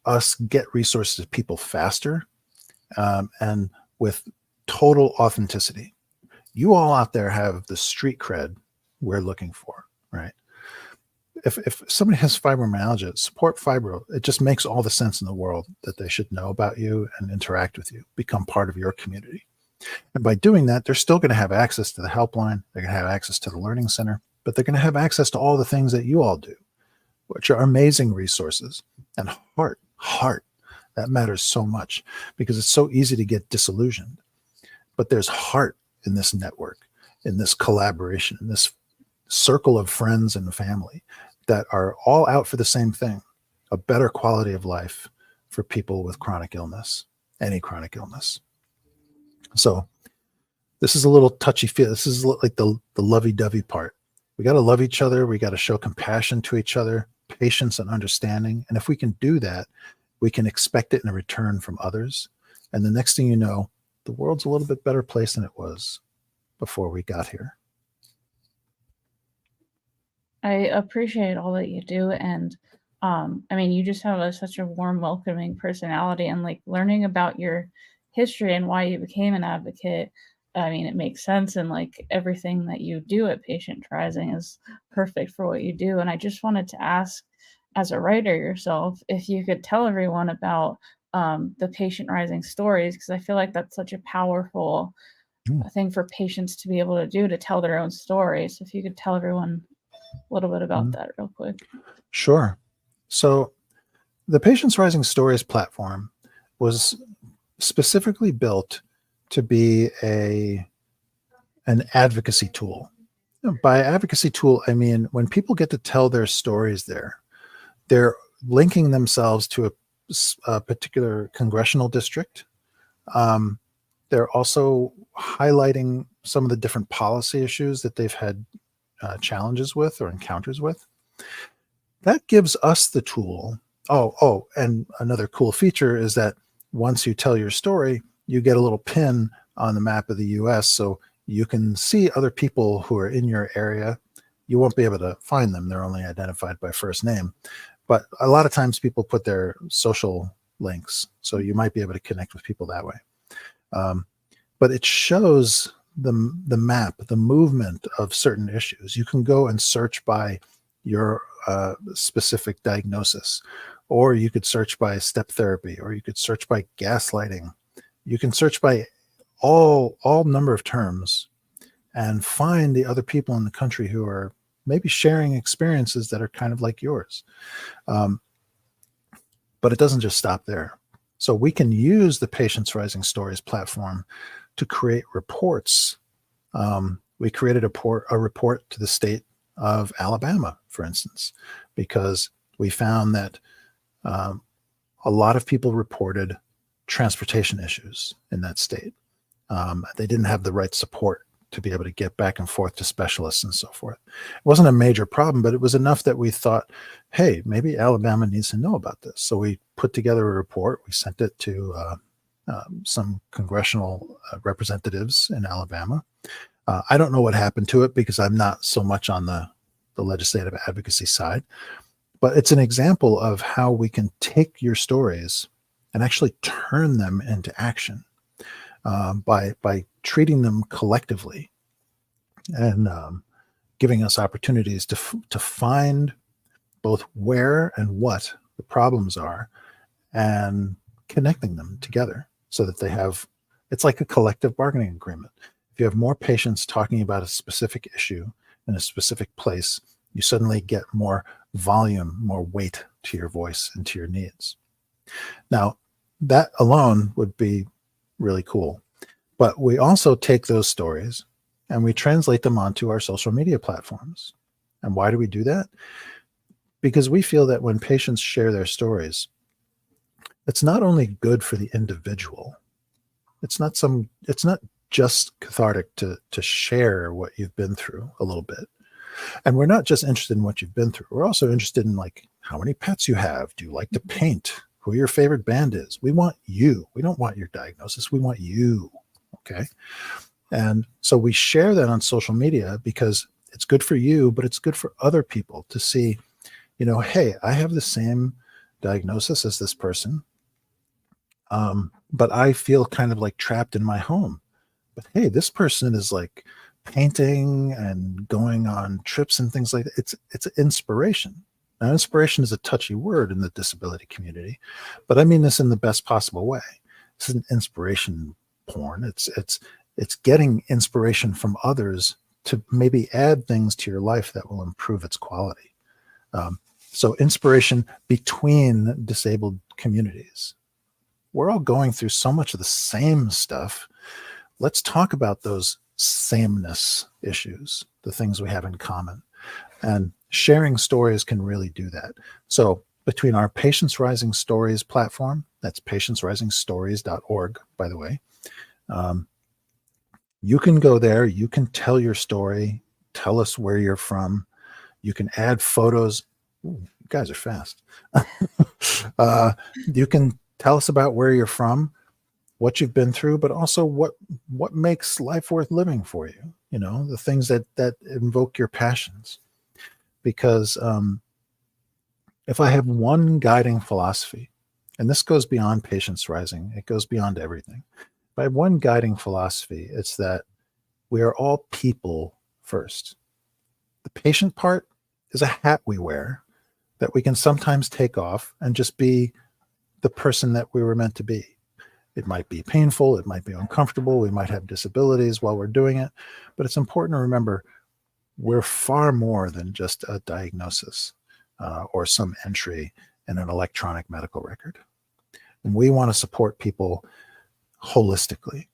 us get resources to people faster, and with total authenticity. You all out there have the street cred we're looking for, right? If somebody has fibromyalgia, Support Fibro, it just makes all the sense in the world that they should know about you and interact with you, become part of your community. And by doing that, they're still going to have access to the helpline. They're going to have access to the Learning Center, but they're going to have access to all the things that you all do, which are amazing resources. And heart, that matters so much, because it's so easy to get disillusioned. But there's heart in this network, in this collaboration, in this circle of friends and family that are all out for the same thing: a better quality of life for people with chronic illness, any chronic illness. So this is a little touchy feel. This is like the lovey-dovey part. We got to love each other. We got to show compassion to each other, patience and understanding. And if we can do that, we can expect it in return from others. And the next thing you know, the world's a little bit better place than it was before we got here. I appreciate all that you do, and I mean, you just have such a warm, welcoming personality, and like learning about your history and why you became an advocate. I mean, it makes sense, and like everything that you do at Patient Rising is perfect for what you do. And I just wanted to ask, as a writer yourself, if you could tell everyone about the Patient Rising stories, because I feel like that's such a powerful thing for patients to be able to do, to tell their own stories. So if you could tell everyone a little bit about that real quick. Sure. So the Patients Rising Stories platform was specifically built to be an advocacy tool. By advocacy tool, I mean, when people get to tell their stories there, they're linking themselves to a particular congressional district. They're also highlighting some of the different policy issues that they've had challenges with or encounters with. That gives us the tool. Oh, and another cool feature is that once you tell your story, you get a little pin on the map of the US, so you can see other people who are in your area. You won't be able to find them. They're only identified by first name. But a lot of times people put their social links, so you might be able to connect with people that way. But it shows the map, the movement of certain issues. You can go and search by your specific diagnosis, or you could search by step therapy, or you could search by gaslighting. You can search by all number of terms and find the other people in the country who are maybe sharing experiences that are kind of like yours. But it doesn't just stop there. So we can use the Patients Rising Stories platform to create reports. We created a report to the state of Alabama, for instance, because we found that a lot of people reported transportation issues in that state. They didn't have the right support to be able to get back and forth to specialists and so forth. It wasn't a major problem, but it was enough that we thought, hey, maybe Alabama needs to know about this. So we put together a report. We sent it to some congressional representatives in Alabama. I don't know what happened to it because I'm not so much on the legislative advocacy side, but it's an example of how we can take your stories and actually turn them into action by treating them collectively and giving us opportunities to find both where and what the problems are and connecting them together so that it's like a collective bargaining agreement. If you have more patients talking about a specific issue in a specific place, you suddenly get more volume, more weight to your voice and to your needs. Now, that alone would be really cool. But we also take those stories and we translate them onto our social media platforms. And why do we do that? Because we feel that when patients share their stories, it's not only good for the individual. It's not just cathartic to share what you've been through a little bit. And we're not just interested in what you've been through. We're also interested in like how many pets you have. Do you like to paint? Who your favorite band is? We want you. We don't want your diagnosis. We want you. Okay. And so we share that on social media because it's good for you, but it's good for other people to see, hey, I have the same diagnosis as this person. But I feel kind of like trapped in my home. But hey, this person is like painting and going on trips and things like that. It's inspiration. Now, inspiration is a touchy word in the disability community, but I mean this in the best possible way. This is an inspiration porn. It's getting inspiration from others to maybe add things to your life that will improve its quality. So inspiration between disabled communities. We're all going through so much of the same stuff. Let's talk about those sameness issues, the things we have in common. And sharing stories can really do that. So between our Patients Rising Stories platform, that's patientsrisingstories.org, by the way, you can go there, you can tell your story, tell us where you're from. You can add photos. Ooh, you guys are fast. You can tell us about where you're from, what you've been through, but also what makes life worth living for you. The things that invoke your passions. Because if I have one guiding philosophy, and this goes beyond Patients Rising, it goes beyond everything. If I have one guiding philosophy, it's that we are all people first. The patient part is a hat we wear that we can sometimes take off and just be the person that we were meant to be. It might be painful, it might be uncomfortable, we might have disabilities while we're doing it, but it's important to remember we're far more than just a diagnosis or some entry in an electronic medical record. And we want to support people holistically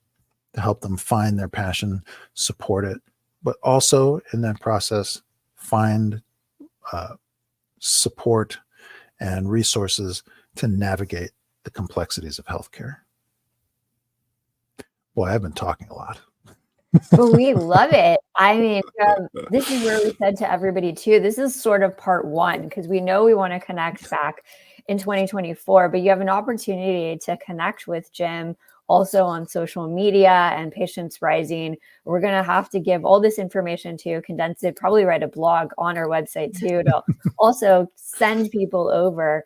to help them find their passion, support it, but also in that process, find support and resources to navigate the complexities of healthcare. Boy, I've been talking a lot. But we love it. I mean, this is where we said to everybody too, this is sort of part one, because we know we want to connect back in 2024, but you have an opportunity to connect with Jim also on social media and Patients Rising. We're going to have to give all this information to you, condense it, probably write a blog on our website too, to also send people over.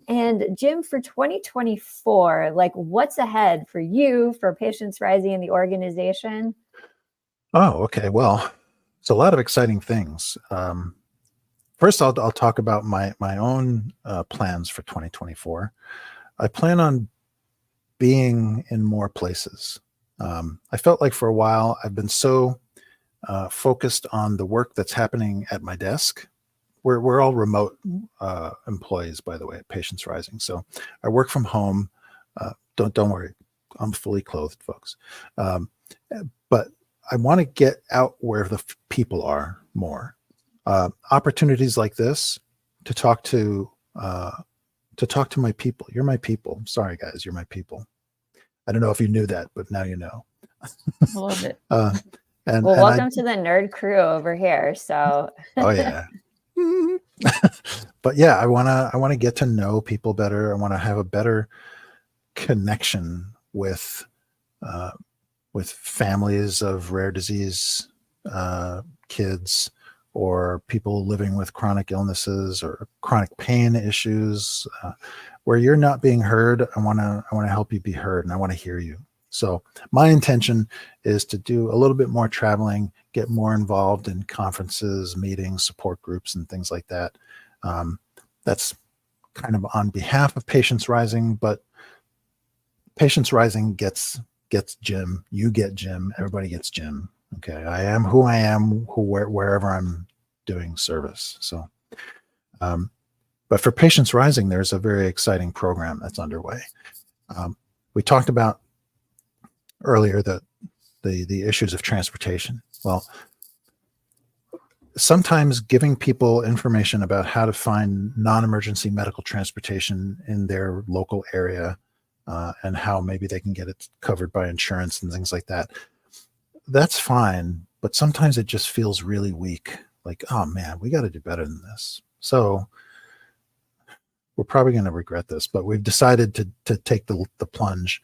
And Jim, for 2024, like what's ahead for you, for Patients Rising and the organization? Oh, okay. Well, it's a lot of exciting things. First, I'll talk about my own plans for 2024. I plan on being in more places. I felt like for a while I've been so focused on the work that's happening at my desk. We're all remote employees, by the way, at Patients Rising. So I work from home. Don't worry, I'm fully clothed, folks. But I want to get out where the people are more. Opportunities like this to talk to my people. You're my people. Sorry, guys, you're my people. I don't know if you knew that, but now you know. I love it. Welcome to the nerd crew over here. So. Oh yeah. But yeah, I want to get to know people better. I want to have a better connection with families of rare disease kids or people living with chronic illnesses or chronic pain issues, where you're not being heard. I want to help you be heard, and I want to hear you. So my intention is to do a little bit more traveling, get more involved in conferences, meetings, support groups, and things like that. That's kind of on behalf of Patients Rising, but Patients Rising gets Jim. You get Jim. Everybody gets Jim. Okay, I am who I am, wherever I'm doing service. So, but for Patients Rising, there's a very exciting program that's underway. We talked about earlier the issues of transportation. Well, sometimes giving people information about how to find non-emergency medical transportation in their local area, and how maybe they can get it covered by insurance and things like that, that's fine. But sometimes it just feels really weak. Like, oh man, we got to do better than this. So we're probably going to regret this, but we've decided to take the plunge,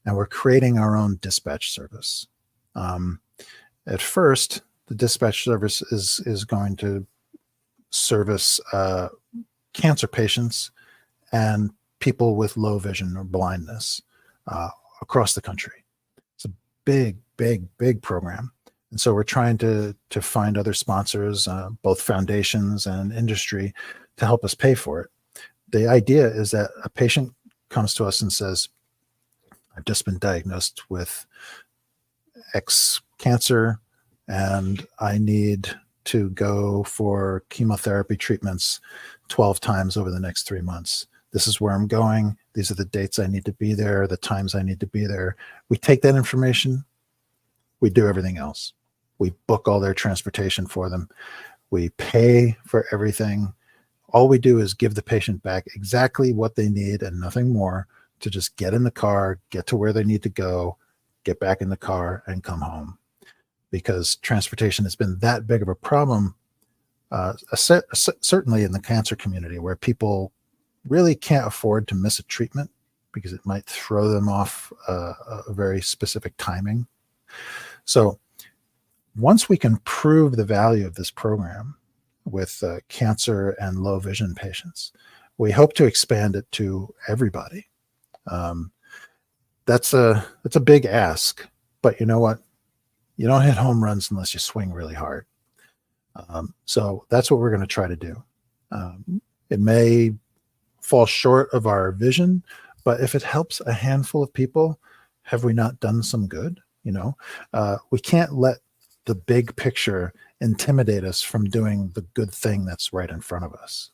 and we're creating our own dispatch service. At first, the dispatch service is going to service cancer patients and people with low vision or blindness across the country. It's a big program. And so we're trying to find other sponsors, both foundations and industry, to help us pay for it. The idea is that a patient comes to us and says, I've just been diagnosed with X cancer, and I need to go for chemotherapy treatments 12 times over the next 3 months. This is where I'm going. These are the dates I need to be there, the times I need to be there. We take that information, we do everything else. We book all their transportation for them. We pay for everything. All we do is give the patient back exactly what they need and nothing more, to just get in the car, get to where they need to go, get back in the car, and come home. Because transportation has been that big of a problem, certainly in the cancer community, where people really can't afford to miss a treatment because it might throw them off a very specific timing. So once we can prove the value of this program with cancer and low vision patients, we hope to expand it to everybody. That's a big ask, but you know what? You don't hit home runs unless you swing really hard. So that's what we're going to try to do. It may fall short of our vision, but if it helps a handful of people, have we not done some good? We can't let the big picture intimidate us from doing the good thing that's right in front of us.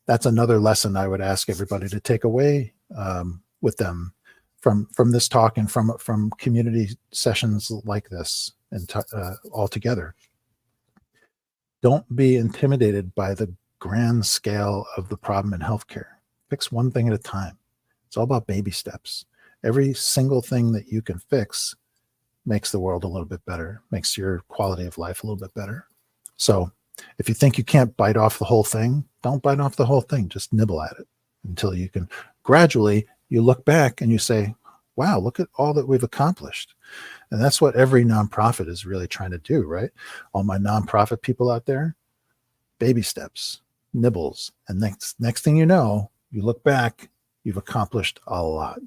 That's another lesson I would ask everybody to take away with them from this talk and from community sessions like this, and all together. Don't be intimidated by the grand scale of the problem in healthcare. Fix one thing at a time. It's all about baby steps. Every single thing that you can fix makes the world a little bit better, makes your quality of life a little bit better. So if you think you can't bite off the whole thing, don't bite off the whole thing. Just nibble at it until you can gradually, you look back and you say, wow, look at all that we've accomplished. And that's what every nonprofit is really trying to do, right? All my nonprofit people out there, baby steps, nibbles. And next thing you know, you look back, you've accomplished a lot.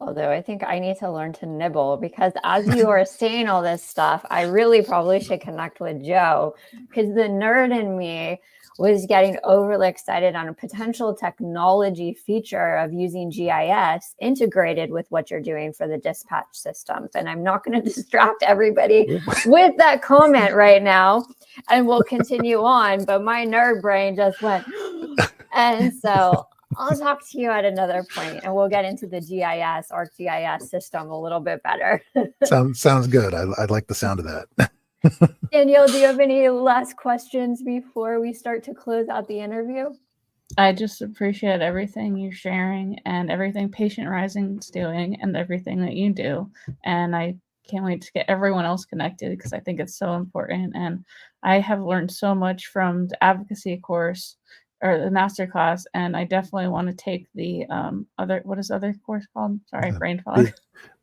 Although I think I need to learn to nibble, because as you are saying all this stuff, I really probably should connect with Joe, because the nerd in me was getting overly excited on a potential technology feature of using GIS integrated with what you're doing for the dispatch systems. And I'm not going to distract everybody with that comment right now, and we'll continue on. But my nerd brain just went, and so I'll talk to you at another point, and we'll get into the GIS or GIS system a little bit better. Sounds good. I like the sound of that. Danielle, do you have any last questions before we start to close out the interview? I just appreciate everything you're sharing and everything Patient Rising's doing and everything that you do. And I can't wait to get everyone else connected, because I think it's so important. And I have learned so much from the advocacy course, or the master class, and I definitely want to take the what is the other course called? Sorry, brain fog.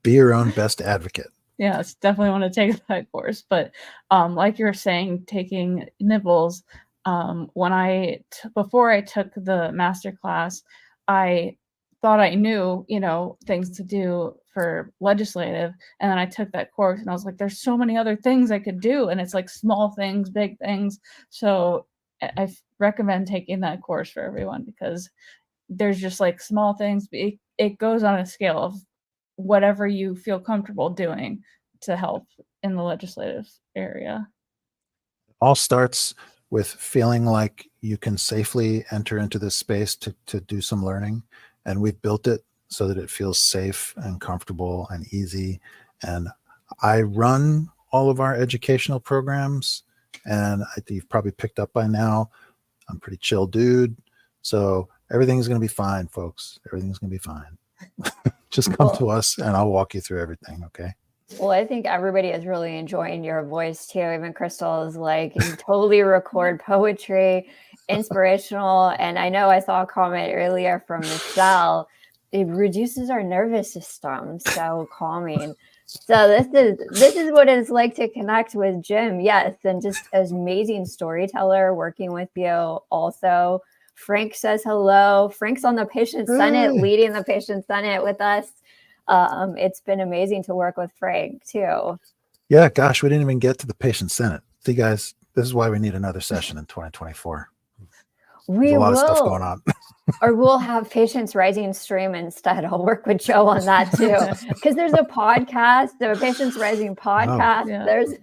Be your own best advocate. Yes, definitely want to take that course. But like you're saying, taking nibbles, before I took the master class, I thought I knew, things to do for legislative. And then I took that course and I was like, there's so many other things I could do. And it's like small things, big things. So I recommend taking that course for everyone, because there's just like small things. It goes on a scale of whatever you feel comfortable doing to help in the legislative area. All starts with feeling like you can safely enter into this space to do some learning. And we've built it so that it feels safe and comfortable and easy. And I run all of our educational programs, and you've probably picked up by now, I'm a pretty chill dude. So everything's going to be fine, folks. Everything's going to be fine. Just come to us and I'll walk you through everything. Okay. Well, I think everybody is really enjoying your voice too. Even Crystal is like, you totally record poetry, inspirational. And I know I saw a comment earlier from Michelle. It reduces our nervous system, so calming. So this is what it's like to connect with Jim. Yes, and just as amazing storyteller working with you. Also, Frank says hello. Frank's on the Patient Senate, leading the Patient Senate with us. It's been amazing to work with Frank too. Yeah, gosh, we didn't even get to the Patient Senate. See, guys, this is why we need another session in 2024. There's a lot of stuff going on. Or we'll have Patients Rising stream instead. I'll work with Joe on that too, because there's a podcast, the Patients Rising podcast. Oh, yeah. There's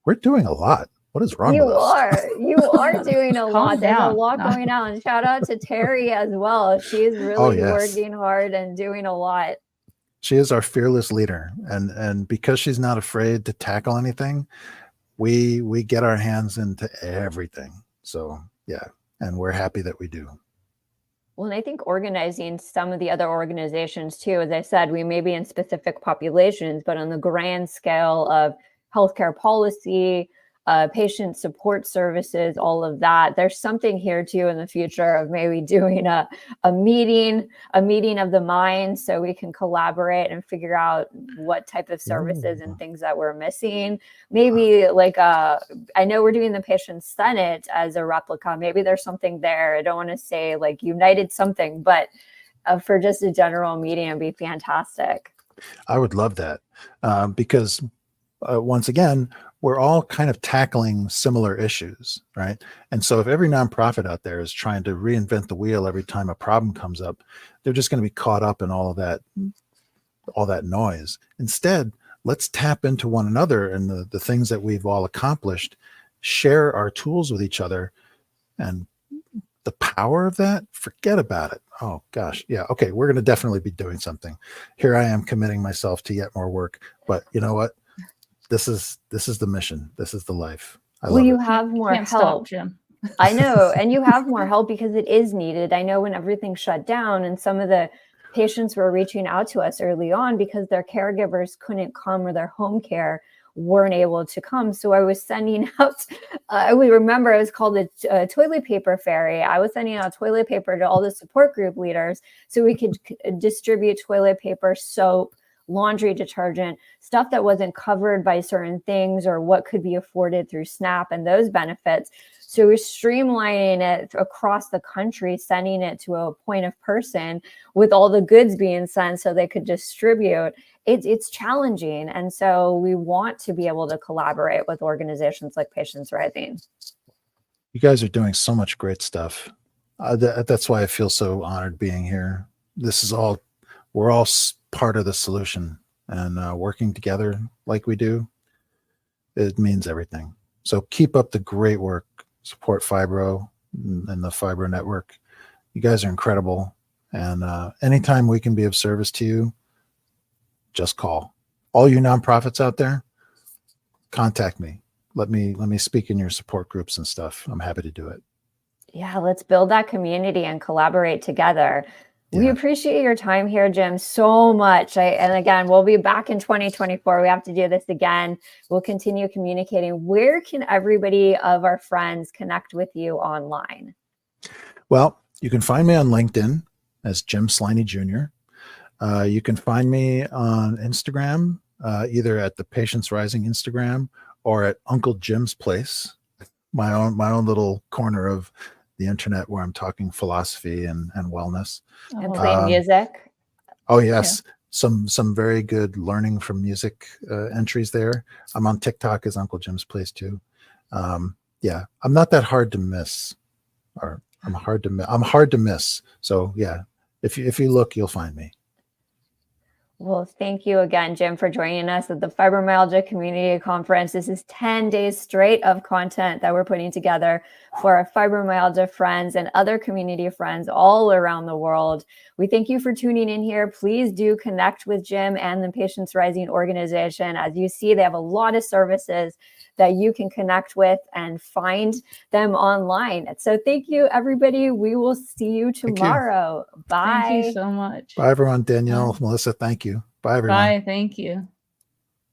we're doing a lot. What is wrong with us? You are doing a lot. There's a lot going on. Shout out to Terry as well. She's really working hard and doing a lot. She is our fearless leader, and because she's not afraid to tackle anything, we get our hands into everything. So yeah, and we're happy that we do. Well, and I think organizing some of the other organizations too, as I said, we may be in specific populations, but on the grand scale of healthcare policy, patient support services, all of that, there's something here too in the future of maybe doing a meeting of the mind, so we can collaborate and figure out what type of services and things that we're missing. Maybe like I know we're doing the Patient Senate as a replica. Maybe there's something there. I don't want to say like united something, but for just a general meeting, it'd be fantastic. I would love that, because once again, we're all kind of tackling similar issues, right? And so if every nonprofit out there is trying to reinvent the wheel every time a problem comes up, they're just going to be caught up in all of that noise. Instead, let's tap into one another and the things that we've all accomplished, share our tools with each other, and the power of that, forget about it. Oh gosh. Yeah. Okay. We're going to definitely be doing something. Here I am committing myself to yet more work, but you know what? This is the mission. This is the life. You have more help, stop, Jim. I know. And you have more help because it is needed. I know when everything shut down and some of the patients were reaching out to us early on because their caregivers couldn't come or their home care weren't able to come. So I was sending out, we remember it was called the toilet paper ferry. I was sending out toilet paper to all the support group leaders so we could distribute toilet paper, soap, laundry detergent, stuff that wasn't covered by certain things or what could be afforded through SNAP and those benefits. So we're streamlining it across the country, sending it to a point of person with all the goods being sent so they could distribute. It's challenging. And so we want to be able to collaborate with organizations like Patients Rising. You guys are doing so much great stuff. That's why I feel so honored being here. We're all part of the solution, and working together like we do, it means everything. So keep up the great work. Support Fibro and the Fibro Network. You guys are incredible. And anytime we can be of service to you, just call. All you nonprofits out there, contact me. Let me speak in your support groups and stuff. I'm happy to do it. Yeah, let's build that community and collaborate together. Yeah. We appreciate your time here, Jim, so much. And again, we'll be back in 2024. We have to do this again. We'll continue communicating. Where can everybody of our friends connect with you online? Well, you can find me on LinkedIn as Jim Sliney Jr. You can find me on Instagram either at the Patients Rising Instagram or at Uncle Jim's Place, my own little corner of the internet where I'm talking philosophy and wellness. And playing music. Oh yes, some very good learning from music entries there. I'm on TikTok as Uncle Jim's Place too. Yeah, I'm not that hard to miss, or I'm hard to miss. So yeah, if you look, you'll find me. Well, thank you again, Jim, for joining us at the Fibromyalgia Community Conference. This is 10 days straight of content that we're putting together for our fibromyalgia friends and other community friends all around the world. We thank you for tuning in here. Please do connect with Jim and the Patients Rising organization. As you see, they have a lot of services that you can connect with and find them online. So thank you, everybody. We will see you tomorrow. Bye. Thank you so much. Bye, everyone. Danielle, Melissa, thank you. Bye, everyone. Bye. Thank you.